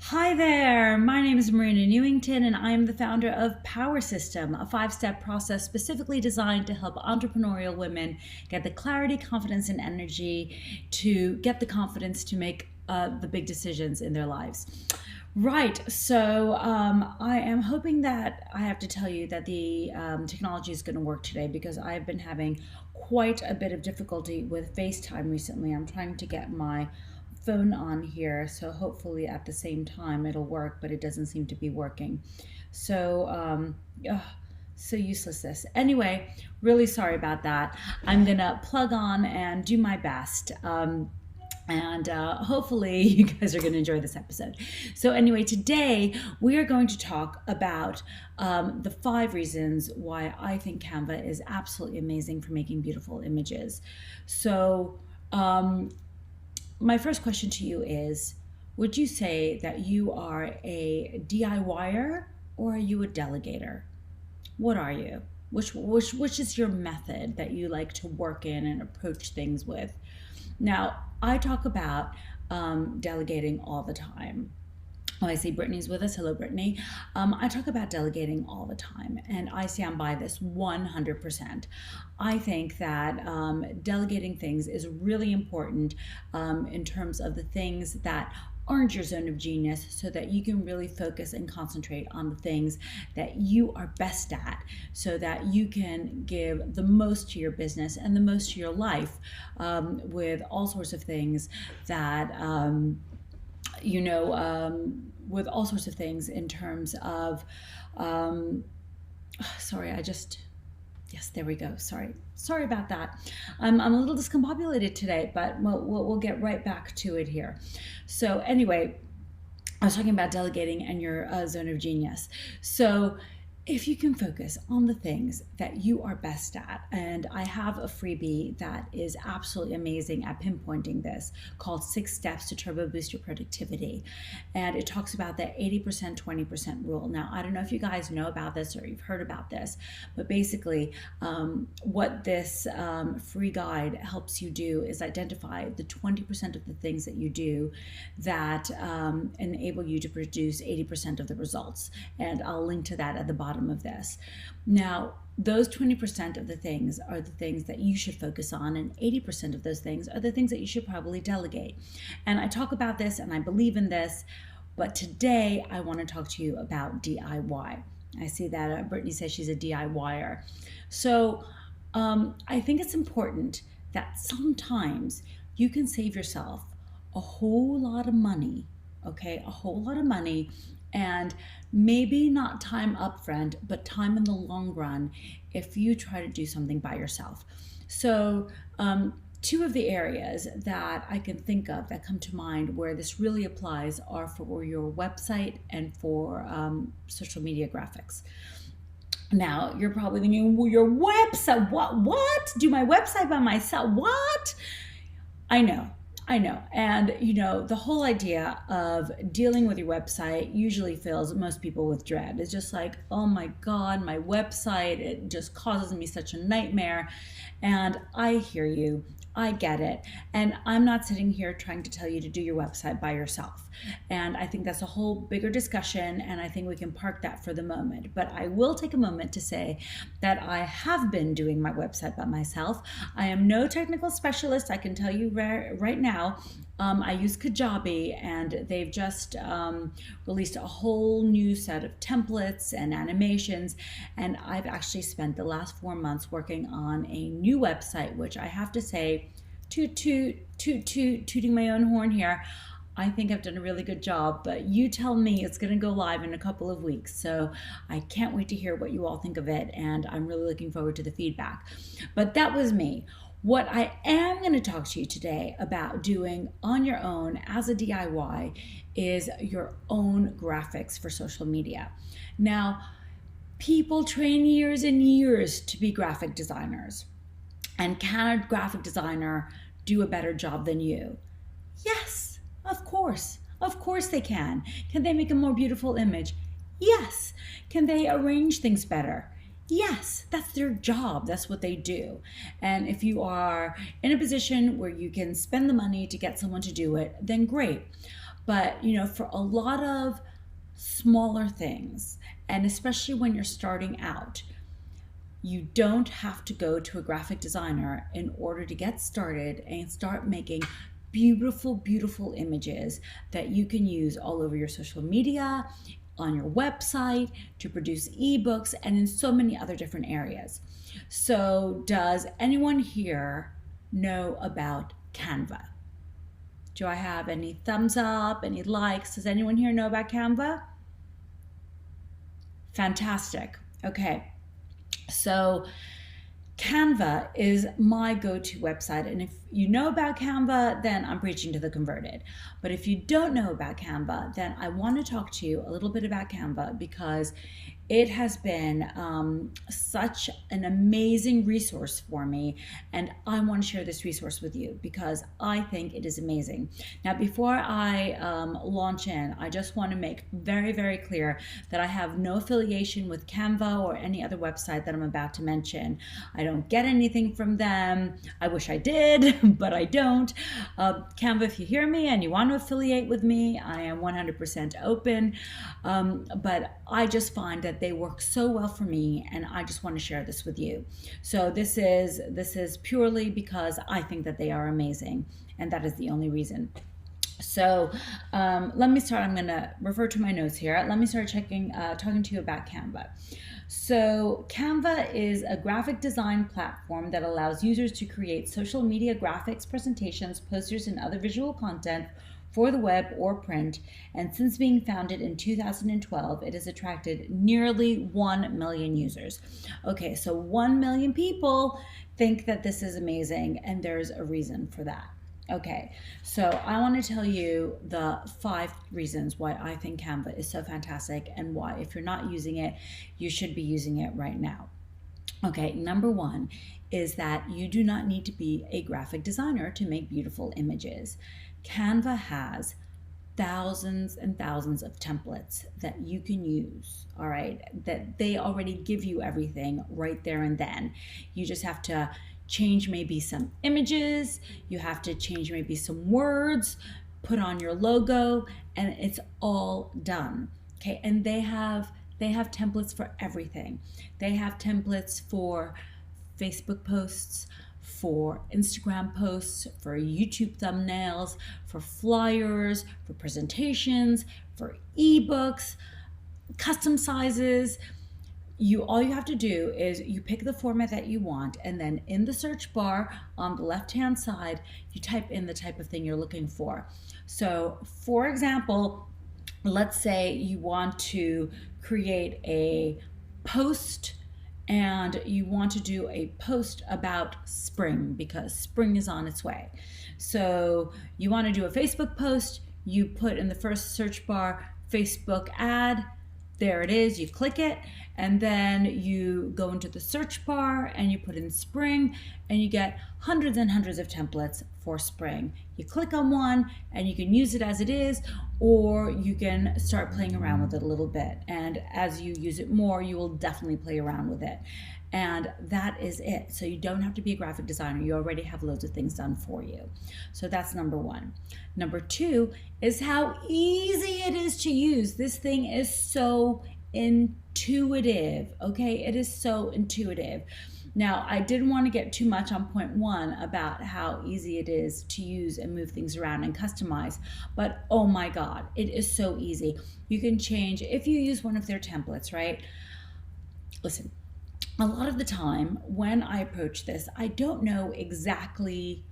Hi there, my name is Marina Newington and I am the founder of PowerSystem, a 5-step process specifically designed to help entrepreneurial women get the clarity, confidence, and energy to get the confidence to make the big decisions in their lives. Right, so I am hoping that I have to tell you that the technology is going to work today because I've been having quite a bit of difficulty with FaceTime recently. I'm trying to get my phone on here, so hopefully at the same time it'll work, but it doesn't seem to be working. So, ugh, so useless this. Anyway, really sorry about that. I'm gonna plug on and do my best. And hopefully you guys are going to enjoy this episode. So anyway, today we are going to talk about the 5 reasons why I think Canva is absolutely amazing for making beautiful images. So my first question to you is, would you say that you are a DIYer or are you a delegator? What are you? Which is your method that you like to work in and approach things with? Now, I talk about delegating all the time. Oh, I see Brittany's with us. Hello, Brittany. I talk about delegating all the time, and I stand by this 100%. I think that delegating things is really important in terms of the things that aren't your zone of genius so that you can really focus and concentrate on the things that you are best at so that you can give the most to your business and the most to your life with all sorts of things that with all sorts of things in terms of yes, there we go. Sorry about that. I'm a little discombobulated today, but we'll get right back to it here. So anyway, I was talking about delegating and your zone of genius. So if you can focus on the things that you are best at, and I have a freebie that is absolutely amazing at pinpointing this called 6 Steps to Turbo Boost Your Productivity. And it talks about the 80% 20% rule. Now, I don't know if you guys know about this or you've heard about this, but basically what this free guide helps you do is identify the 20% of the things that you do that enable you to produce 80% of the results. And I'll link to that at the bottom of this. Now, those 20% of the things are the things that you should focus on, and 80% of those things are the things that you should probably delegate. And I talk about this and I believe in this, but today I want to talk to you about DIY. I see that Brittany says she's a DIYer. So I think it's important that sometimes you can save yourself a whole lot of money, okay? A whole lot of money, and maybe not time upfront, but time in the long run if you try to do something by yourself. So 2 of the areas that I can think of that come to mind where this really applies are for your website and for social media graphics. Now, you're probably thinking, well, your website, what? Do my website by myself? What? I know. And, the whole idea of dealing with your website usually fills most people with dread. It's just like, oh my God, my website, it just causes me such a nightmare. And I hear you. I get it. And I'm not sitting here trying to tell you to do your website by yourself. And I think that's a whole bigger discussion, and I think we can park that for the moment. But I will take a moment to say that I have been doing my website by myself. I am no technical specialist. I can tell you right now, I use Kajabi, and they've just released a whole new set of templates and animations. And I've actually spent the last 4 months working on a new website, which I have to say, tooting my own horn here, I think I've done a really good job, but you tell me. It's going to go live in a couple of weeks. So I can't wait to hear what you all think of it, and I'm really looking forward to the feedback. But that was me. What I am going to talk to you today about doing on your own as a DIY is your own graphics for social media. Now, people train years and years to be graphic designers. And can a graphic designer do a better job than you? Yes, of course. Of course they can. Can they make a more beautiful image? Yes. Can they arrange things better? Yes, that's their job. That's what they do. And if you are in a position where you can spend the money to get someone to do it, then great. But, for a lot of smaller things, and especially when you're starting out, you don't have to go to a graphic designer in order to get started and start making beautiful, beautiful images that you can use all over your social media, on your website, to produce ebooks, and in so many other different areas. So, does anyone here know about Canva? Do I have any thumbs up, any likes? Does anyone here know about Canva? Fantastic. Okay. So Canva is my go-to website, and if you know about Canva, then I'm preaching to the converted. But if you don't know about Canva, then I want to talk to you a little bit about Canva, because it has been such an amazing resource for me, and I want to share this resource with you because I think it is amazing. Now, before I launch in, I just want to make very, very clear that I have no affiliation with Canva or any other website that I'm about to mention. I don't get anything from them. I wish I did, but I don't. Canva, if you hear me and you want to affiliate with me, I am 100% open. But I just find that they work so well for me, and I just want to share this with you. So this is purely because I think that they are amazing, and that is the only reason. So let me start. I'm going to refer to my notes here. Let me start talking to you about Canva. So Canva is a graphic design platform that allows users to create social media graphics, presentations, posters, and other visual content for the web or print, and since being founded in 2012, it has attracted nearly 1 million users. Okay, so 1 million people think that this is amazing, and there's a reason for that. Okay, so I want to tell you the 5 reasons why I think Canva is so fantastic, and why, if you're not using it, you should be using it right now. Okay, number 1 is that you do not need to be a graphic designer to make beautiful images. Canva has thousands and thousands of templates that you can use, all right, that they already give you everything right there and then. You just have to change maybe some images, you have to change maybe some words, put on your logo, and it's all done. Okay, and they have templates for everything. They have templates for Facebook posts, for Instagram posts, for YouTube thumbnails, for flyers, for presentations, for ebooks, custom sizes. All you have to do is you pick the format that you want, and then in the search bar on the left-hand side, you type in the type of thing you're looking for. So, for example, let's say you want to create a post, and you want to do a post about spring because spring is on its way. So you want to do a Facebook post, you put in the first search bar Facebook ad, there it is, you click it, and then you go into the search bar and you put in spring, and you get hundreds and hundreds of templates for spring. You click on one and you can use it as it is, or you can start playing around with it a little bit. And as you use it more, you will definitely play around with it. And that is it. So you don't have to be a graphic designer. You already have loads of things done for you. So that's number 1. Number 2 is how easy it is to use. This thing is so intuitive, okay? It is so intuitive. Now, I didn't want to get too much on point 1 about how easy it is to use and move things around and customize, but oh my God, it is so easy. You can change, if you use one of their templates, right? Listen, a lot of the time when I approach this, I don't know exactly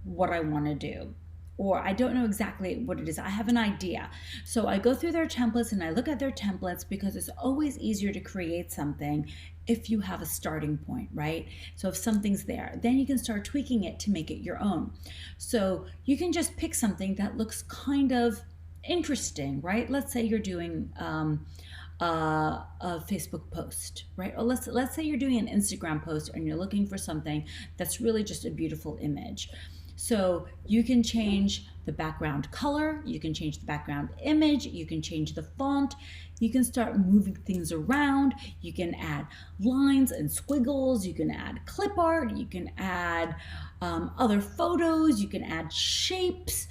what I want to do, or I don't know exactly what it is. I have an idea. So I go through their templates and I look at their templates, because it's always easier to create something if you have a starting point, right? So if something's there, then you can start tweaking it to make it your own. So you can just pick something that looks kind of interesting, right? Let's say you're doing a Facebook post, right? Or let's say you're doing an Instagram post and you're looking for something that's really just a beautiful image. So you can change the background color, you can change the background image, you can change the font, you can start moving things around, you can add lines and squiggles, you can add clip art, you can add other photos, you can add shapes,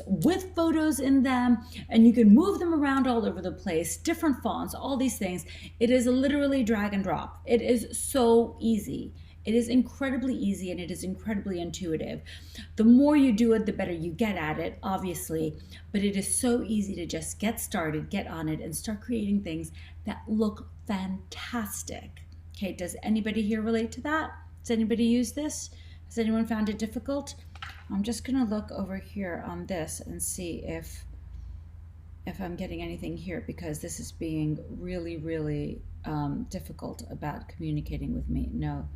with photos in them, and you can move them around all over the place, different fonts, all these things. It is literally drag and drop. It is so easy. It is incredibly easy and it is incredibly intuitive. The more you do it, the better you get at it, obviously, but it is so easy to just get started, get on it, and start creating things that look fantastic. Okay, does anybody here relate to that? Does anybody use this? Has anyone found it difficult? I'm just gonna look over here on this and see if I'm getting anything here, because this is being really, really difficult about communicating with me. No.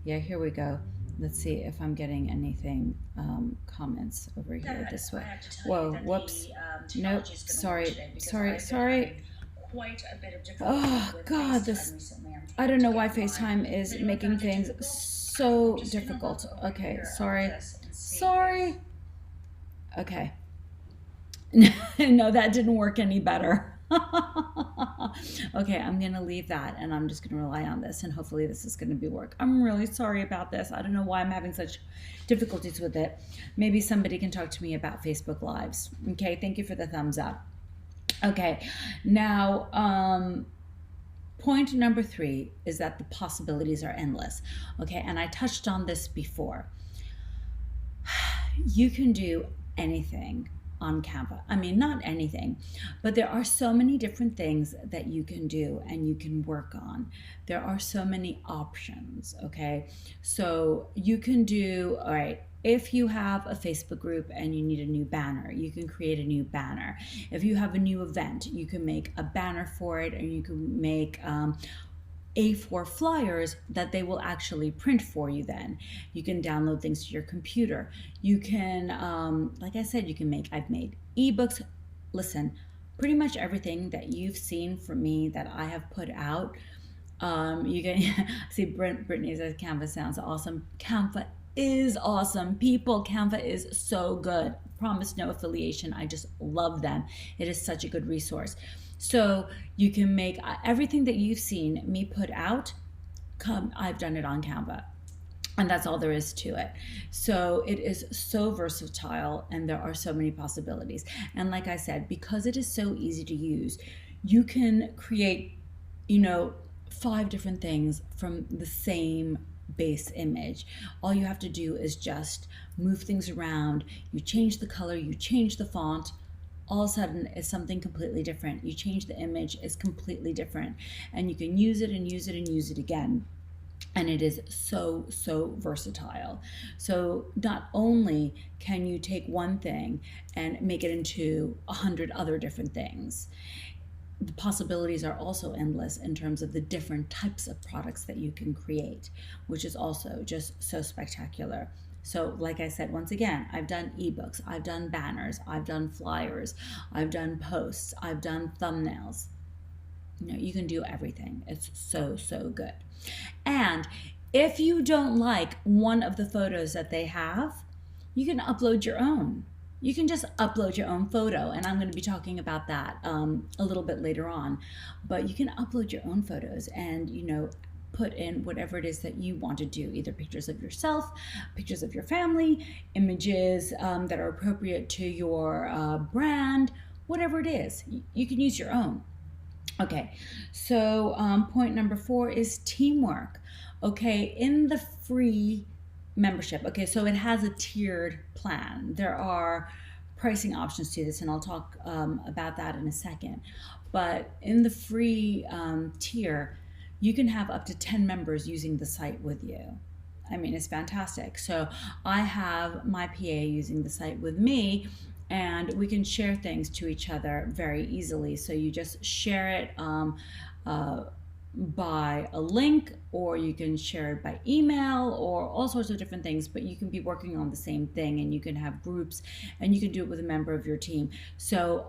Yeah, here we go. Let's see if I'm getting anything, comments over here this way. Whoa, whoops. Nope, sorry. Quite a bit of Oh God, this, I don't know why FaceTime is making things so difficult. Okay, sorry. Okay. No, that didn't work any better. Okay, I'm gonna leave that and I'm just gonna rely on this, and hopefully this is gonna be work. I'm really sorry about this. I don't know why I'm having such difficulties with it. Maybe somebody can talk to me about Facebook Lives. Okay, thank you for the thumbs up. Okay, now point number 3 is that the possibilities are endless. Okay, and I touched on this before. You can do anything on Canva. I mean, not anything, but there are so many different things that you can do and you can work on. There are so many options, okay? So you can do, all right, if you have a Facebook group and you need a new banner, you can create a new banner. If you have a new event, you can make a banner for it, and you can make A4 flyers that they will actually print for you then. You can download things to your computer. You can, like I said, I've made ebooks. Listen, pretty much everything that you've seen from me that I have put out, you can see Brittany says Canva sounds awesome. Canva is awesome. People, Canva is so good. Promise no affiliation. I just love them. It is such a good resource. So you can make everything that you've seen me put out, I've done it on Canva. And that's all there is to it. So it is so versatile and there are so many possibilities. And like I said, because it is so easy to use, you can create, 5 different things from the same base image. All you have to do is just move things around. You change the color, you change the font, all of a sudden it's something completely different. You change the image, it's completely different. And you can use it and use it and use it again. And it is so, so versatile. So not only can you take one thing and make it into 100 other different things, the possibilities are also endless in terms of the different types of products that you can create, which is also just so spectacular. So like I said, once again, I've done ebooks, I've done banners, I've done flyers, I've done posts, I've done thumbnails. You can do everything. It's so, so good. And if you don't like one of the photos that they have, you can upload your own. You can just upload your own photo, and I'm going to be talking about that a little bit later on. But you can upload your own photos and, put in whatever it is that you want to do, either pictures of yourself, pictures of your family, images that are appropriate to your brand, whatever it is. You can use your own. Okay, so point number 4 is teamwork. Okay, in the free membership, okay, so it has a tiered plan. There are pricing options to this, and I'll talk about that in a second. But in the free tier, you can have up to 10 members using the site with you. I mean, it's fantastic. So I have my PA using the site with me, and we can share things to each other very easily. So you just share it by a link, or you can share it by email, or all sorts of different things, but you can be working on the same thing, and you can have groups, and you can do it with a member of your team. So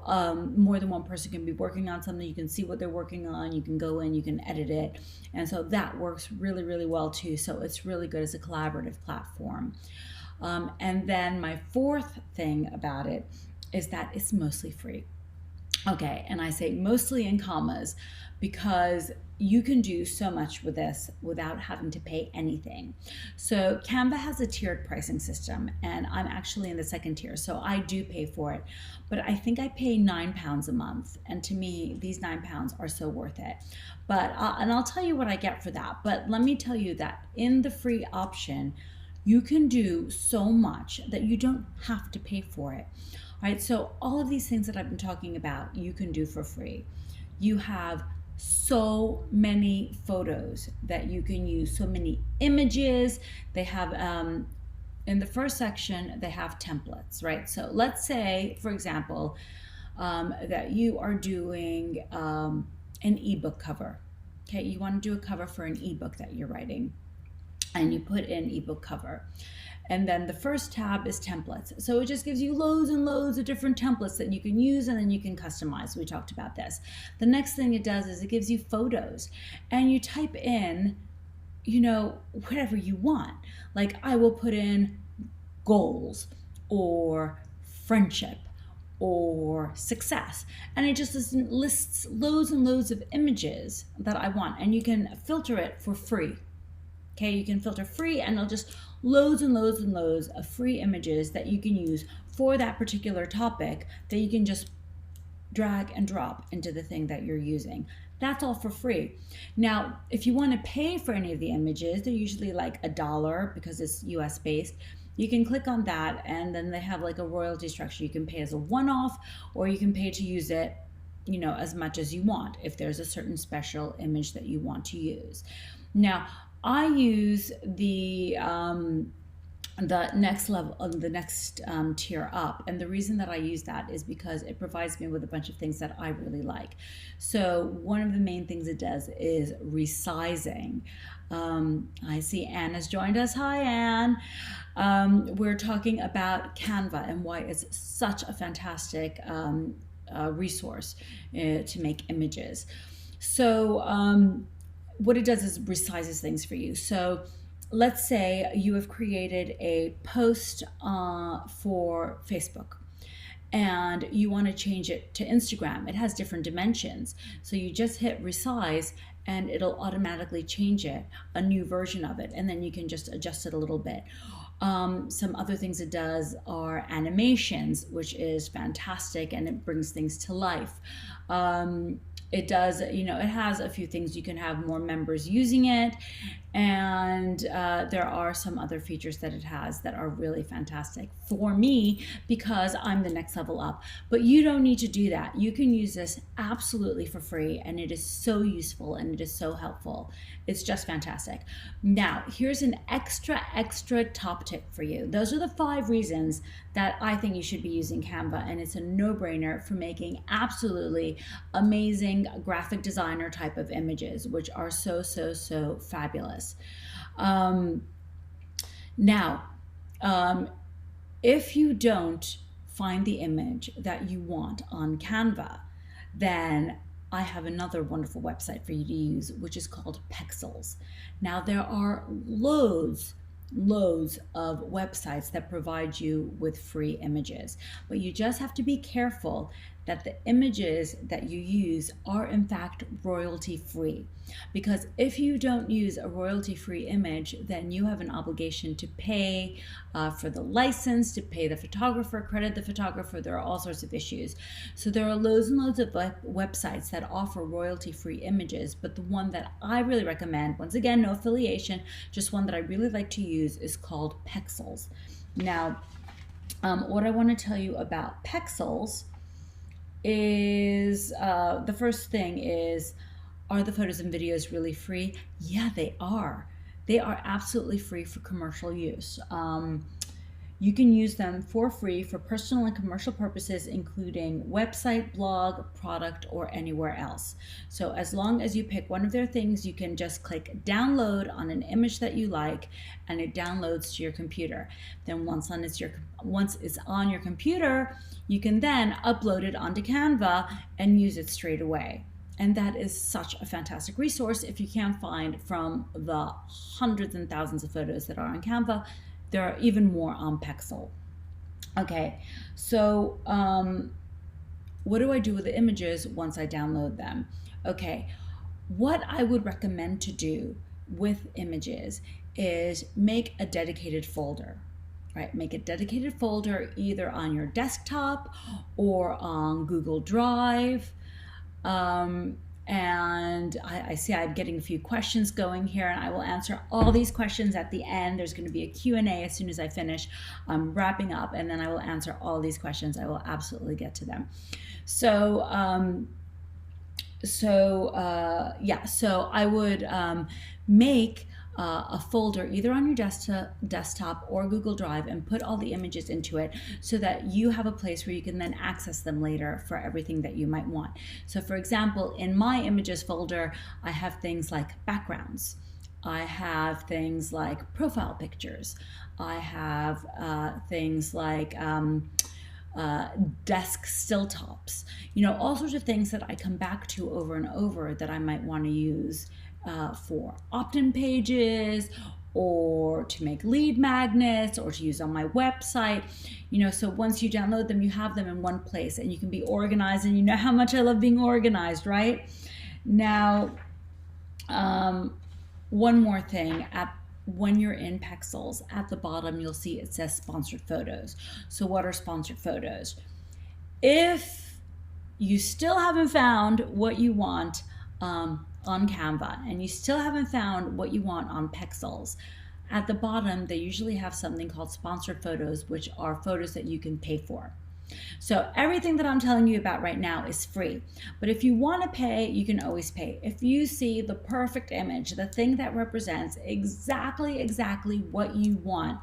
more than one person can be working on something. You can see what they're working on, you can go in, you can edit it, and so that works really, really well too. So it's really good as a collaborative platform. And then my fourth thing about it is that it's mostly free. Okay, and I say mostly in commas because you can do so much with this without having to pay anything. So Canva has a tiered pricing system, and I'm actually in the second tier, so I do pay for it. But I think I pay £9 a month, and to me, these £9 are so worth it. But and I'll tell you what I get for that. But let me tell you that in the free option, you can do so much that you don't have to pay for it. All right, so all of these things that I've been talking about, you can do for free. You have so many photos that you can use, so many images. They have, in the first section, they have templates, right? So let's say, for example, that you are doing an ebook cover. Okay, you want to do a cover for an ebook that you're writing, and you put in ebook cover. And then the first tab is templates. So it just gives you loads and loads of different templates that you can use, and then you can customize. We talked about this. The next thing it does is it gives you photos, and you type in, whatever you want. Like I will put in goals or friendship or success, and it just lists loads and loads of images that I want, and you can filter it for free. Okay, you can filter free, and it'll just loads and loads and loads of free images that you can use for that particular topic that you can just drag and drop into the thing that you're using. That's all for free. Now, if you want to pay for any of the images, they're usually like $1 because it's US based. You can click on that, and then they have like a royalty structure. You can pay as a one-off, or you can pay to use it, as much as you want if there's a certain special image that you want to use. Now, I use the next level, the next tier up, and the reason that I use that is because it provides me with a bunch of things that I really like. So one of the main things it does is resizing. I see Anne has joined us. Hi, Anne. We're talking about Canva and why it's such a fantastic resource to make images. So what it does is resizes things for you. So let's say you have created a post for Facebook and you want to change it to Instagram. It has different dimensions. So you just hit resize and it'll automatically change it, a new version of it, and then you can just adjust it a little bit. Some other things it does are animations, which is fantastic, and it brings things to life. It does, it has a few things. You can have more members using it, and there are some other features that it has that are really fantastic for me because I'm the next level up. But you don't need to do that. You can use this absolutely for free, and it is so useful and it is so helpful. It's just fantastic. Now, here's an extra top tip for you. Those are the 5 reasons that I think you should be using Canva, and it's a no-brainer for making absolutely amazing graphic designer type of images, which are so fabulous. Now, if you don't find the image that you want on Canva, then I have another wonderful website for you to use, which is called Pexels. Now, there are loads of websites that provide you with free images, but you just have to be careful that the images that you use are in fact royalty free, because if you don't use a royalty free image, then you have an obligation to pay for the license, to pay the photographer, credit the photographer. There are all sorts of issues. So there are loads and loads of websites that offer royalty free images, but the one that I really recommend, once again, no affiliation, just one that I really like to use, is called Pexels. Now, what I want to tell you about Pexels is the first thing is, are the photos and videos really free? Yeah, they are. They are absolutely free for commercial use. You can use them for free for personal and commercial purposes, including website, blog, product, or anywhere else. So as long as you pick one of their things, you can just click download on an image that you like, and it downloads to your computer. Then once it's on your computer, you can then upload it onto Canva and use it straight away. And that is such a fantastic resource. If you can't find from the hundreds and thousands of photos that are on Canva, there are even more on Pexel. Okay, so what do I do with the images once I download them? Okay, what I would recommend to do with images is make a dedicated folder. Right, make a dedicated folder either on your desktop or on Google Drive. And I see I'm getting a few questions going here, and I will answer all these questions at the end. There's going to be a Q&A as soon as I finish wrapping up, and then I will answer all these questions. I will absolutely get to them. So I would make a folder either on your desktop or Google Drive and put all the images into it so that you have a place where you can then access them later for everything that you might want. So for example, in my images folder, I have things like backgrounds. I have things like profile pictures. I have things like desk still tops, all sorts of things that I come back to over and over that I might want to use for opt-in pages or to make lead magnets or to use on my website. So once you download them, you have them in one place and you can be organized, and you know how much I love being organized, right? Now, one more thing. When you're in Pexels, at the bottom you'll see it says sponsored photos. So what are sponsored photos? If you still haven't found what you want on Canva and you still haven't found what you want on Pexels, at the bottom they usually have something called sponsored photos, which are photos that you can pay for. So everything that I'm telling you about right now is free, but if you want to pay, you can always pay. If you see the perfect image, the thing that represents exactly what you want,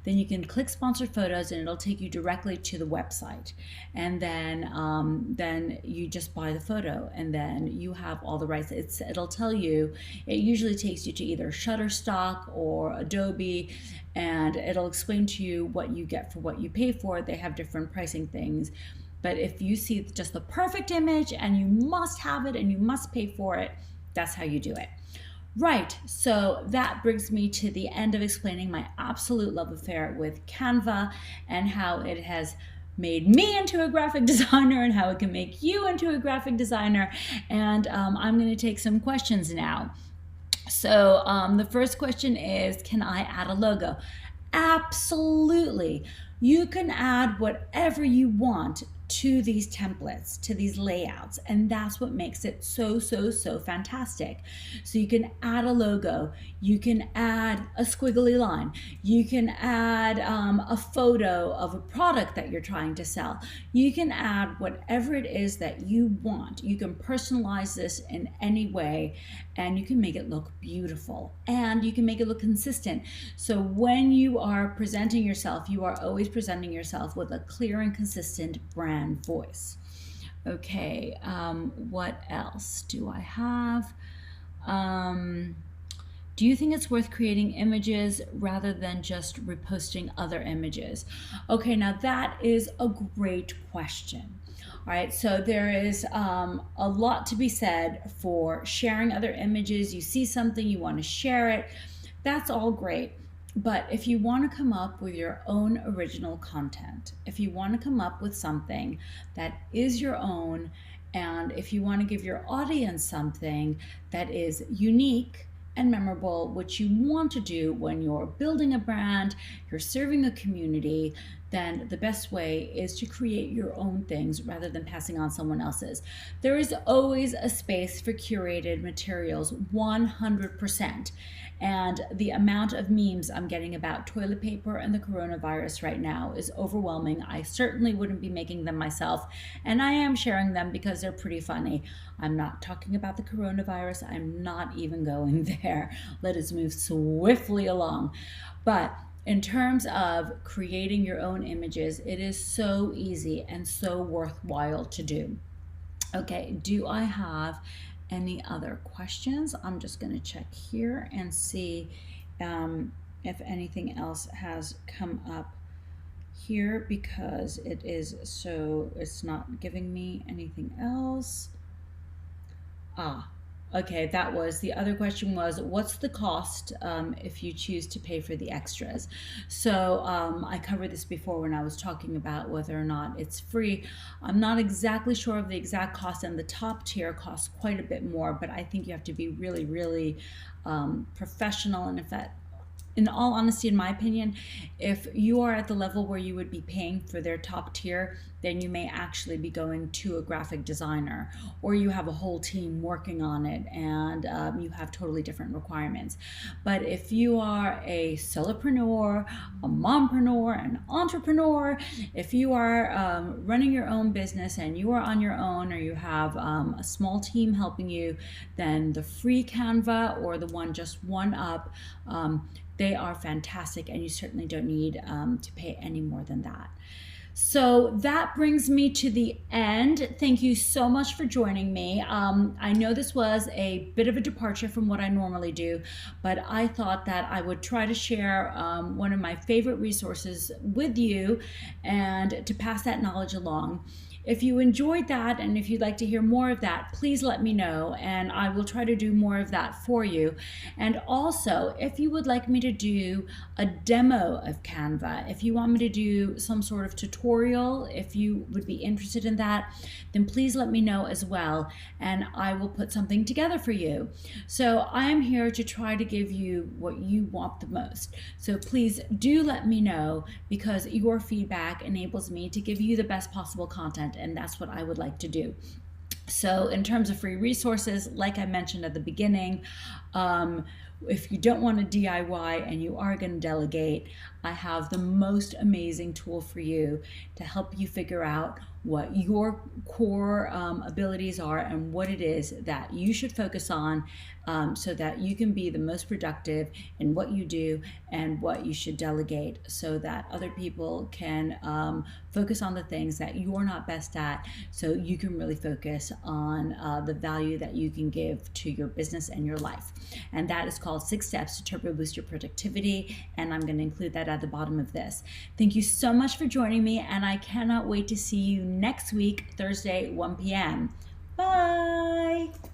then you can click sponsored photos and it'll take you directly to the website. And then you just buy the photo and then you have all the rights. It'll tell you, it usually takes you to either Shutterstock or Adobe, and it'll explain to you what you get for what you pay for. They have different pricing things. But if you see just the perfect image and you must have it and you must pay for it, that's how you do it. Right, so that brings me to the end of explaining my absolute love affair with Canva and how it has made me into a graphic designer and how it can make you into a graphic designer. And I'm going to take some questions now. So the first question is, can I add a logo? Absolutely. You can add whatever you want to these templates, to these layouts, and that's what makes it so fantastic. So you can add a logo, you can add a squiggly line, you can add a photo of a product that you're trying to sell. You can add whatever it is that you want. You can personalize this in any way, and you can make it look beautiful, and you can make it look consistent. So when you are presenting yourself, you are always presenting yourself with a clear and consistent brand voice. Okay, what else do I have? Do you think it's worth creating images rather than just reposting other images? Okay, now that is a great question. All right, so there is a lot to be said for sharing other images. You see something, you want to share it. That's all great. But if you want to come up with your own original content, if you want to come up with something that is your own, and if you want to give your audience something that is unique and memorable, which you want to do when you're building a brand, you're serving a community, then the best way is to create your own things rather than passing on someone else's. There is always a space for curated materials, 100%. And the amount of memes I'm getting about toilet paper and the coronavirus right now is overwhelming. I certainly wouldn't be making them myself, and I am sharing them because they're pretty funny. I'm not talking about the coronavirus. I'm not even going there. Let us move swiftly along. But in terms of creating your own images, it is so easy and so worthwhile to do. Okay, do I have any other questions? I'm just going to check here and see if anything else has come up here, because it's not giving me anything else. Okay, that was the other question was what's the cost if you choose to pay for the extras? So I covered this before when I was talking about whether or not it's free. I'm not exactly sure of the exact cost, and the top tier costs quite a bit more, but I think you have to be really, really professional. And if that, in all honesty, in my opinion, if you are at the level where you would be paying for their top tier, then you may actually be going to a graphic designer, or you have a whole team working on it and you have totally different requirements. But if you are a solopreneur, a mompreneur, an entrepreneur, if you are running your own business and you are on your own, or you have a small team helping you, then the free Canva or the one just one up, they are fantastic, and you certainly don't need to pay any more than that. So that brings me to the end. Thank you so much for joining me. I know this was a bit of a departure from what I normally do, but I thought that I would try to share one of my favorite resources with you and to pass that knowledge along. If you enjoyed that and if you'd like to hear more of that, please let me know and I will try to do more of that for you. And also, if you would like me to do a demo of Canva, if you want me to do some sort of tutorial, if you would be interested in that, then please let me know as well and I will put something together for you. So I am here to try to give you what you want the most. So please do let me know, because your feedback enables me to give you the best possible content, and that's what I would like to do. So in terms of free resources, like I mentioned at the beginning, if you don't want to DIY and you are going to delegate, I have the most amazing tool for you to help you figure out what your core abilities are and what it is that you should focus on, so that you can be the most productive in what you do and what you should delegate, so that other people can focus on the things that you're not best at, so you can really focus on the value that you can give to your business and your life. And that is called 6 Steps to Turbo Boost Your Productivity, and I'm going to include that at the bottom of this. Thank you so much for joining me, and I cannot wait to see you next week, Thursday, 1 p.m. Bye!